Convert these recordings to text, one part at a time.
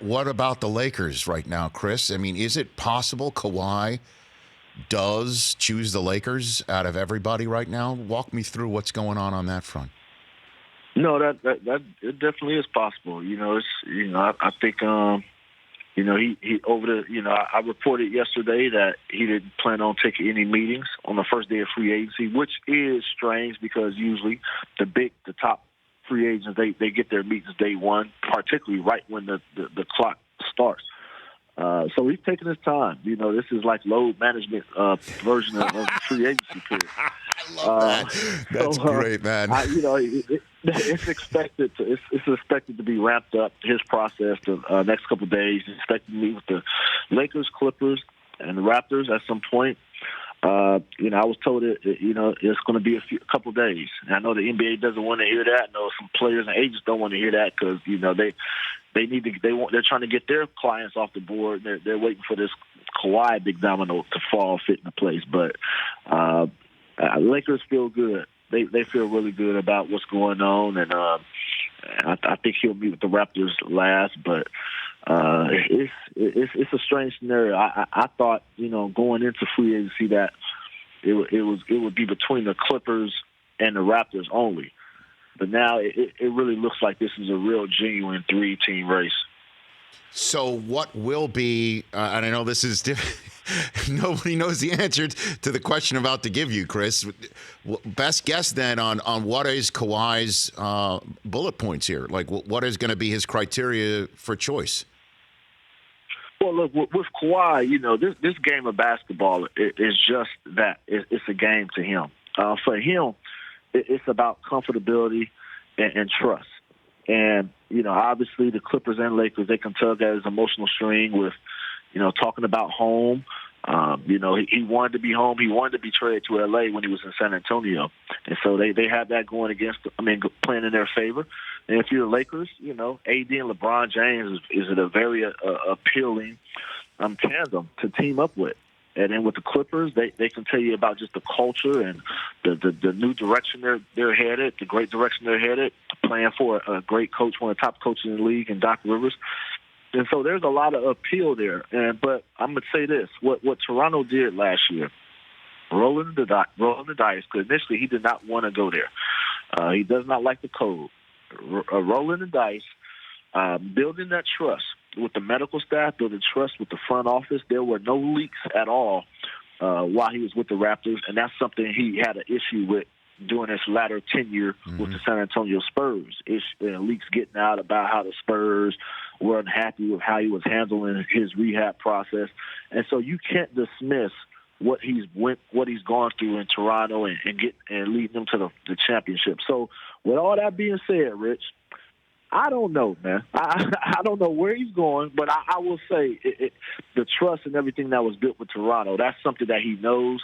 What about the Lakers right now, Chris? I mean, is it possible Kawhi does choose the Lakers out of everybody right now? Walk me through what's going on that front. No, that it definitely is possible. I think he over the I reported yesterday that he didn't plan on taking any meetings on the first day of free agency, which is strange because usually the top free agents they get their meetings day one, particularly right when the clock starts. So he's taking his time. This is like load management version of the free agency period. I love that. That's great, man. It's expected to be ramped up. His process the next couple of days. He's expected to meet with the Lakers, Clippers, and the Raptors at some point. I was told it's going to be a couple of days. And I know the NBA doesn't want to hear that. I know some players and agents don't want to hear that because they're trying to get their clients off the board. They're waiting for this Kawhi big domino to fall, fit into place. But Lakers feel good. They feel really good about what's going on, and I think he'll meet with the Raptors last. But it's a strange scenario. I thought going into free agency that it would be between the Clippers and the Raptors only. But now it really looks like this is a real genuine 3-team race. So what will be, and I know this is nobody knows the answer to the question I'm about to give you, Chris. Best guess then on what is Kawhi's bullet points here? Like what is going to be his criteria for choice? Well, look, with Kawhi, this game of basketball is just that. It's a game to him. For him, it's about comfortability and trust. And, obviously the Clippers and Lakers, they can tug at his emotional string with, talking about home. He wanted to be home. He wanted to be traded to L.A. when he was in San Antonio. And so they have that going playing in their favor. And if you're the Lakers, AD and LeBron James is a very appealing tandem to team up with. And then with the Clippers, they can tell you about just the culture and the new direction they're headed, the great direction they're headed, playing for a great coach, one of the top coaches in the league, and Doc Rivers. And so there's a lot of appeal there. But I'm going to say this, what Toronto did last year, rolling the dice, because initially he did not want to go there. He does not like the code. Rolling the dice, building that trust with the medical staff, building trust with the front office. There were no leaks at all while he was with the Raptors, and that's something he had an issue with during his latter tenure with the San Antonio Spurs. Leaks getting out about how the Spurs were unhappy with how he was handling his rehab process. And so you can't dismiss what he's gone through in Toronto and leading them to the championship. So with all that being said, Rich, I don't know, man. I don't know where he's going, but I will say the trust and everything that was built with Toronto, that's something that he knows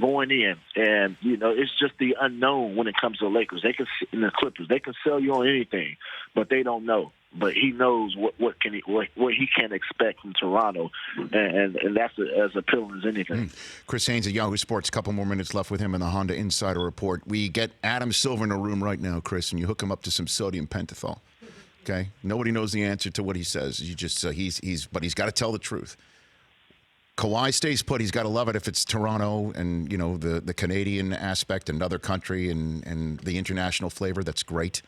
going in. And, it's just the unknown when it comes to the Lakers. They can, in the Clippers, they can sell you on anything, but they don't know. But he knows what he can expect from Toronto, and that's as appealing as anything. Chris Haynes at Yahoo Sports. A couple more minutes left with him in the Honda Insider Report. We get Adam Silver in the room right now, Chris, and you hook him up to some sodium pentothal. Okay, nobody knows the answer to what he says. You just but he's got to tell the truth. Kawhi stays put. He's got to love it if it's Toronto and the Canadian aspect, another country, and the international flavor. That's great.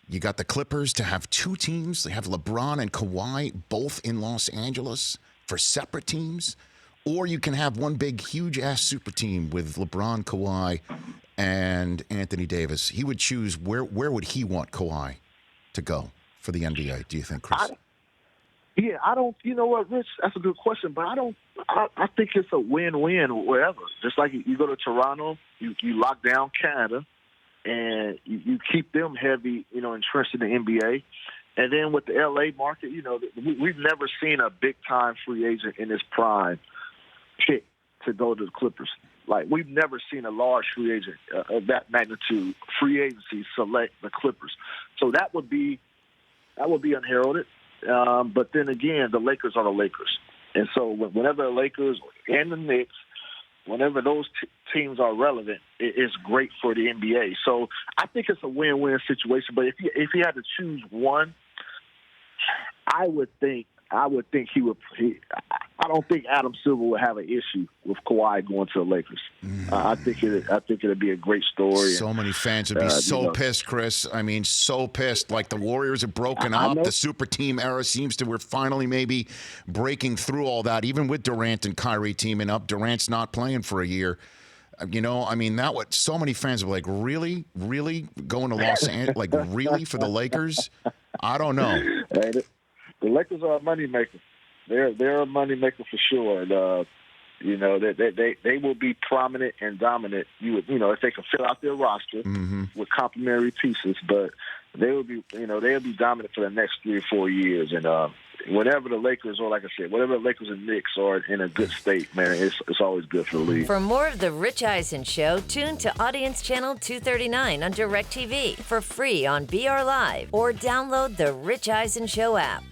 You got the Clippers to have two teams. They have LeBron and Kawhi both in Los Angeles for separate teams. Or you can have one big, huge-ass super team with LeBron, Kawhi, and Anthony Davis. He would choose where would he want Kawhi to go for the NBA, do you think, Chris? I don't. You know what, Rich? That's a good question, but I think it's a win-win wherever. Just like you go to Toronto, you lock down Canada, and you keep them heavy, entrenched in the NBA. And then with the L.A. market, we've never seen a big-time free agent in his prime pick to go to the Clippers. Like, we've never seen a large free agent of that magnitude, free agency, select the Clippers. So that would be unheralded. But then again, the Lakers are the Lakers. And so whenever the Lakers and the Knicks, whenever those teams are relevant, it's great for the NBA. So I think it's a win-win situation. But if you had to choose one, I would think he would. I don't think Adam Silver would have an issue with Kawhi going to the Lakers. I think it'd be a great story. So many fans would be pissed, Chris. I mean, so pissed. Like the Warriors are broken up. The super team era seems to we're finally maybe breaking through all that. Even with Durant and Kyrie teaming up, Durant's not playing for a year. You know, I mean, that what so many fans were like, really going to Los Angeles, like really for the Lakers? I don't know. Hey, the Lakers are a moneymaker. They're a moneymaker for sure. And, you know, they will be prominent and dominant. If they can fill out their roster with complementary pieces, but they'll be dominant for the next 3 or 4 years. And whenever the Lakers, or like I said, whenever the Lakers and Knicks are in a good state, man, it's always good for the league. For more of the Rich Eisen Show, tune to Audience Channel 239 on DirecTV for free on BR Live, or download the Rich Eisen Show app.